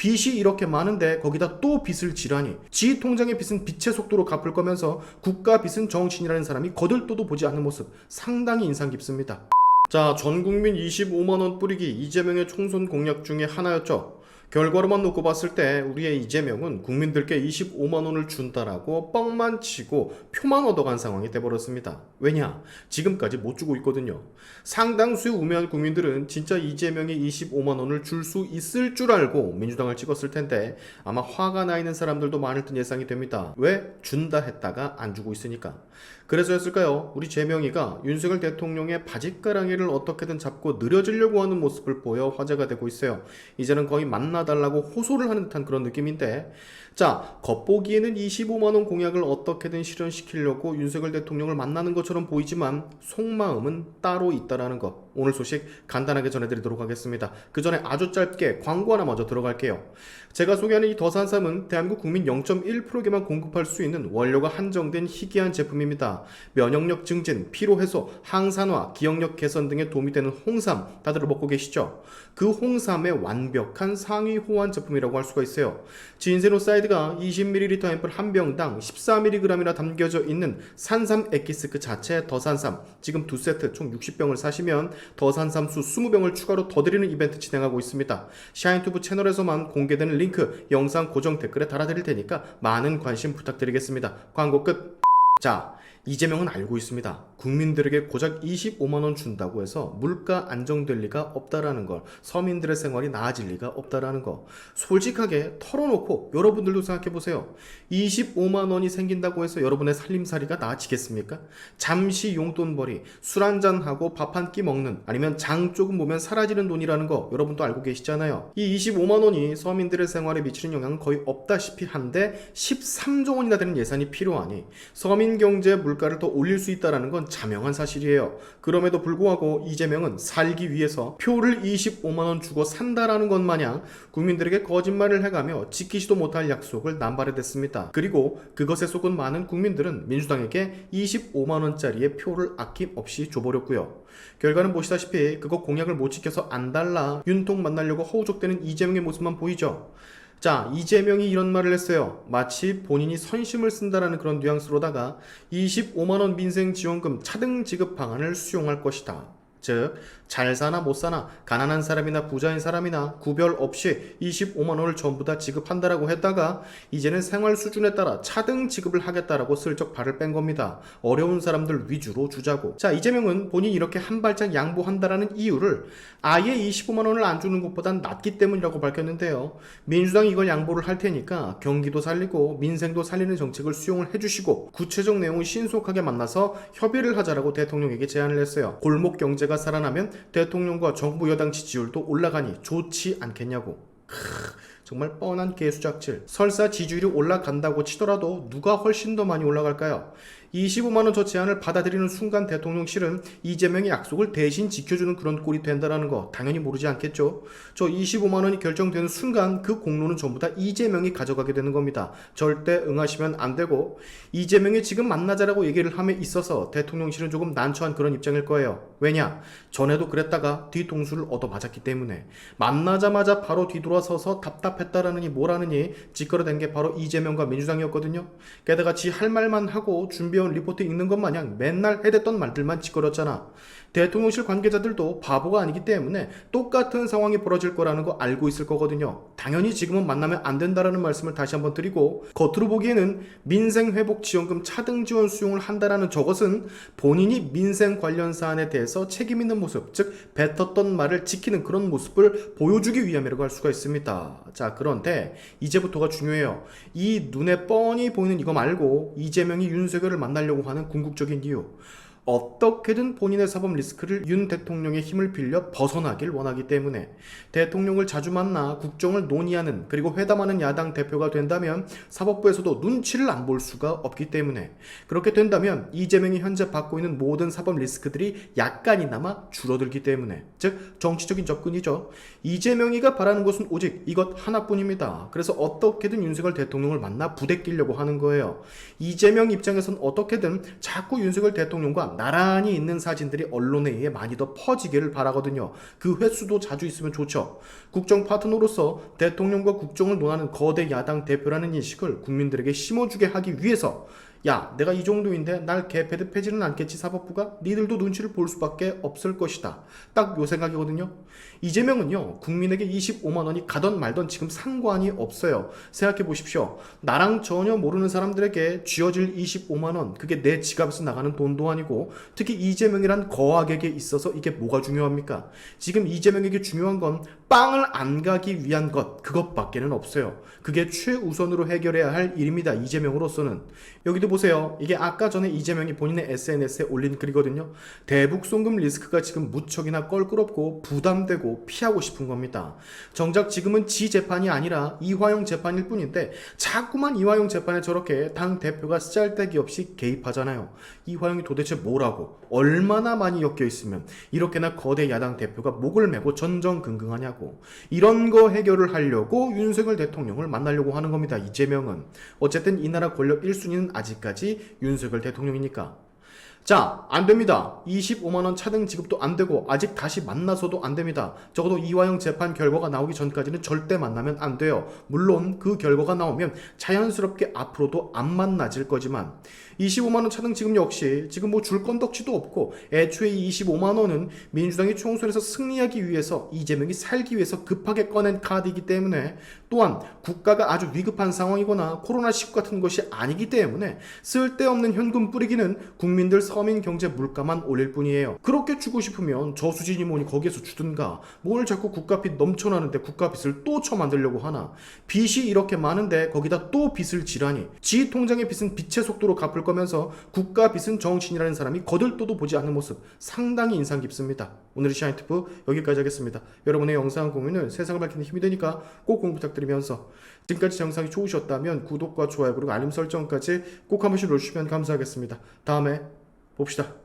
빚이 이렇게 많은데 거기다 또 빚을 지라니. 지 통장의 빚은 빛의 속도로 갚을 거면서 국가 빚은 정신이라는 사람이 거들떠도 보지 않는 모습, 상당히 인상 깊습니다. 자, 전국민 25만원 뿌리기 이재명의 총선 공약 중에 하나였죠. 결과로만 놓고 봤을 때 우리의 이재명은 국민들께 25만원을 준다라고 뻥만 치고 표만 얻어간 상황이 돼버렸습니다. 왜냐? 지금까지 못 주고 있거든요. 상당수의 우매한 국민들은 진짜 이재명이 25만원을 줄 수 있을 줄 알고 민주당을 찍었을 텐데 아마 화가 나 있는 사람들도 많을 듯 예상이 됩니다. 왜? 준다 했다가 안 주고 있으니까. 그래서였을까요? 우리 재명이가 윤석열 대통령의 바짓가랑이를 어떻게든 잡고 느려지려고 하는 모습을 보여 화제가 되고 있어요. 이제는 거의 만나달라고 호소를 하는 듯한 그런 느낌인데, 자, 겉보기에는 25만원 공약을 어떻게든 실현시키려고 윤석열 대통령을 만나는 것처럼 보이지만 속마음은 따로 있다라는 것. 오늘 소식 간단하게 전해드리도록 하겠습니다. 그 전에 아주 짧게 광고 하나 먼저 들어갈게요. 제가 소개하는 이 더산삼은 대한민국 국민 0.1%에게만 공급할 수 있는 원료가 한정된 희귀한 제품입니다. 면역력 증진, 피로 해소, 항산화, 기억력 개선 등에 도움이 되는 홍삼, 다들 먹고 계시죠? 그 홍삼의 완벽한 상위 호환 제품이라고 할 수가 있어요. 진세노사이드가 20ml 앰플 한 병당 14mg이나 담겨져 있는 산삼 엑기스 그 자체 더산삼, 지금 2세트 총 60병을 사시면 더산삼수 20병을 추가로 더 드리는 이벤트 진행하고 있습니다. 샤인투브 채널에서만 공개되는 링크 영상 고정 댓글에 달아드릴 테니까 많은 관심 부탁드리겠습니다. 광고 끝. 자, 이재명은 알고 있습니다. 국민들에게 고작 25만원 준다고 해서 물가 안정될 리가 없다라는 걸, 서민들의 생활이 나아질 리가 없다라는 거 솔직하게 털어놓고 여러분들도 생각해보세요. 25만원이 생긴다고 해서 여러분의 살림살이가 나아지겠습니까? 잠시 용돈벌이, 술 한잔하고 밥 한 끼 먹는, 아니면 장 조금 보면 사라지는 돈이라는 거 여러분도 알고 계시잖아요. 이 25만원이 서민들의 생활에 미치는 영향은 거의 없다시피 한데 13조 원이나 되는 예산이 필요하니 서민 경제 물가를 더 올릴 수 있다는 건 자명한 사실이에요. 그럼에도 불구하고 이재명은 살기 위해서 표를 25만원 주고 산다라는 것 마냥 국민들에게 거짓말을 해가며 지키지도 못할 약속을 남발해 댔습니다. 그리고 그것에 속은 많은 국민들은 민주당에게 25만원짜리의 표를 아낌없이 줘버렸고요. 결과는 보시다시피 그거 공약을 못 지켜서 안 달라 윤통 만나려고 허우적대는 이재명의 모습만 보이죠. 자, 이재명이 이런 말을 했어요. 마치 본인이 선심을 쓴다라는 그런 뉘앙스로다가 25만원 민생지원금 차등 지급 방안을 수용할 것이다. 즉, 잘 사나 못 사나 가난한 사람이나 부자인 사람이나 구별 없이 25만원을 전부 다 지급한다라고 했다가 이제는 생활 수준에 따라 차등 지급을 하겠다라고 슬쩍 발을 뺀 겁니다. 어려운 사람들 위주로 주자고. 자, 이재명은 본인이 이렇게 한 발짝 양보한다라는 이유를 아예 25만원을 안 주는 것보단 낫기 때문이라고 밝혔는데요. 민주당이 이걸 양보를 할 테니까 경기도 살리고 민생도 살리는 정책을 수용을 해주시고 구체적 내용을 신속하게 만나서 협의를 하자라고 대통령에게 제안을 했어요. 골목 경제가 살아나면 대통령과 정부 여당 지지율도 올라가니 좋지 않겠냐고. 정말 뻔한 개수작질. 설사 지지율이 올라간다고 치더라도 누가 훨씬 더 많이 올라갈까요? 25만원 저 제안을 받아들이는 순간 대통령실은 이재명의 약속을 대신 지켜주는 그런 꼴이 된다는 거 당연히 모르지 않겠죠. 저 25만원이 결정되는 순간 그 공로는 전부 다 이재명이 가져가게 되는 겁니다. 절대 응하시면 안 되고, 이재명이 지금 만나자라고 얘기를 함에 있어서 대통령실은 조금 난처한 그런 입장일 거예요. 왜냐? 전에도 그랬다가 뒤통수를 얻어맞았기 때문에. 만나자마자 바로 뒤돌아서서 답답했다라느니 뭐라느니 짓거려댄 게 바로 이재명과 민주당이었거든요. 게다가 지 할 말만 하고 준비해온 리포트 읽는 것 마냥 맨날 해댔던 말들만 짓거렸잖아. 대통령실 관계자들도 바보가 아니기 때문에 똑같은 상황이 벌어질 거라는 거 알고 있을 거거든요. 당연히 지금은 만나면 안 된다라는 말씀을 다시 한번 드리고, 겉으로 보기에는 민생회복지원금 차등 지원 수용을 한다라는 저것은 본인이 민생 관련 사안에 대해서 책임 있는 모습, 즉 뱉었던 말을 지키는 그런 모습을 보여주기 위함이라고 할 수가 있습니다. 자, 그런데 이제부터가 중요해요. 이 눈에 뻔히 보이는 이거 말고 이재명이 윤석열을 만나려고 하는 궁극적인 이유. 어떻게든 본인의 사법 리스크를 윤 대통령의 힘을 빌려 벗어나길 원하기 때문에. 대통령을 자주 만나 국정을 논의하는, 그리고 회담하는 야당 대표가 된다면 사법부에서도 눈치를 안 볼 수가 없기 때문에. 그렇게 된다면 이재명이 현재 받고 있는 모든 사법 리스크들이 약간이나마 줄어들기 때문에. 즉 정치적인 접근이죠. 이재명이가 바라는 것은 오직 이것 하나뿐입니다. 그래서 어떻게든 윤석열 대통령을 만나 부대끼려고 하는 거예요. 이재명 입장에선 어떻게든 자꾸 윤석열 대통령과 대표가 나란히 있는 사진들이 언론에 의해 많이 더 퍼지기를 바라거든요. 그 횟수도 자주 있으면 좋죠. 국정 파트너로서 대통령과 국정을 논하는 거대 야당 대표라는 인식을 국민들에게 심어주게 하기 위해서 야, 내가 이 정도인데 날 개패드패지는 않겠지 사법부가? 니들도 눈치를 볼 수밖에 없을 것이다. 딱 요 생각이거든요. 이재명은요, 국민에게 25만 원이 가던 말던 지금 상관이 없어요. 생각해 보십시오. 나랑 전혀 모르는 사람들에게 쥐어질 25만 원, 그게 내 지갑에서 나가는 돈도 아니고, 특히 이재명이란 거악에게 있어서 이게 뭐가 중요합니까? 지금 이재명에게 중요한 건 빵을 안 가기 위한 것, 그것밖에는 없어요. 그게 최우선으로 해결해야 할 일입니다. 이재명으로서는. 여기도 보세요. 이게 아까 전에 이재명이 본인의 SNS에 올린 글이거든요. 대북 송금 리스크가 지금 무척이나 껄끄럽고 부담되고 피하고 싶은 겁니다. 정작 지금은 지 재판이 아니라 이화영 재판일 뿐인데 자꾸만 이화영 재판에 저렇게 당 대표가 쓰잘데기 없이 개입하잖아요. 이화영이 도대체 뭐라고 얼마나 많이 엮여 있으면 이렇게나 거대 야당 대표가 목을 메고 전전긍긍하냐고. 이런 거 해결을 하려고 윤석열 대통령을 만나려고 하는 겁니다. 이재명은. 어쨌든 이 나라 권력 1순위는 아직까지 윤석열 대통령이니까. 자, 안 됩니다. 25만원 차등 지급도 안 되고 아직 다시 만나서도 안 됩니다. 적어도 이화영 재판 결과가 나오기 전까지는 절대 만나면 안 돼요. 물론 그 결과가 나오면 자연스럽게 앞으로도 안 만나질 거지만 25만원 차등 지급 역시 지금 뭐 줄 건덕지도 없고 애초에 이 25만원은 민주당이 총선에서 승리하기 위해서 이재명이 살기 위해서 급하게 꺼낸 카드이기 때문에 또한 국가가 아주 위급한 상황이거나 코로나19 같은 것이 아니기 때문에 쓸데없는 현금 뿌리기는 국민들 서민 경제 물가만 올릴 뿐이에요. 그렇게 주고 싶으면 저수지니 뭐니 거기에서 주든가. 뭘 자꾸 국가빚 넘쳐나는데 국가빚을 또 쳐만들려고 하나. 빚이 이렇게 많은데 거기다 또 빚을 지라니. 지 통장의 빚은 빛의 속도로 갚을 거면서 국가빚은 정신이라는 사람이 거들떠도 보지 않는 모습 상당히 인상 깊습니다. 오늘의 샤인트프 여기까지 하겠습니다. 여러분의 영상 공유는 세상을 밝히는 힘이 되니까 꼭 공유 부탁드리면서 지금까지 영상이 좋으셨다면 구독과 좋아요 그리고 알림 설정까지 꼭 한 번씩 눌러주시면 감사하겠습니다. 다음에 봅시다.